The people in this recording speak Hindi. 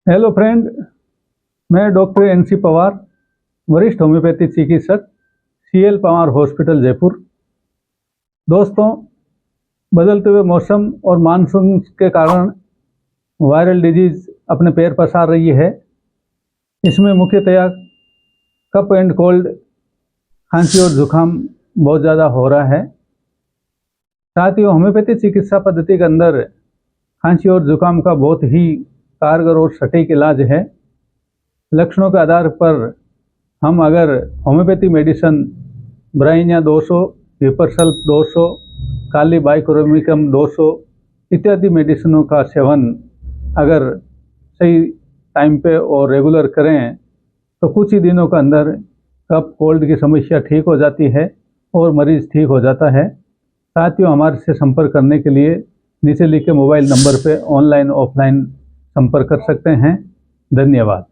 हेलो फ्रेंड, मैं डॉक्टर एनसी पवार, वरिष्ठ होम्योपैथी चिकित्सक, सीएल पवार हॉस्पिटल जयपुर। दोस्तों, बदलते हुए मौसम और मानसून के कारण वायरल डिजीज़ अपने पैर पसार रही है। इसमें मुख्यतया कफ एंड कोल्ड, खांसी और जुकाम बहुत ज़्यादा हो रहा है। साथ ही होम्योपैथी चिकित्सा पद्धति के अंदर खांसी और जुकाम का बहुत ही कारगर और सटीक इलाज है। लक्षणों के आधार पर हम अगर होम्योपैथी मेडिसिन ब्राइनिया 200, पिपरसल्फ 200, काली बाइकोरोमिकम 200 इत्यादि मेडिसिनों का सेवन अगर सही टाइम पे और रेगुलर करें तो कुछ ही दिनों के अंदर कफ कोल्ड की समस्या ठीक हो जाती है और मरीज़ ठीक हो जाता है। साथियों, हमारे से संपर्क करने के लिए नीचे लिखे मोबाइल नंबर पे ऑनलाइन ऑफलाइन संपर्क कर सकते हैं। धन्यवाद।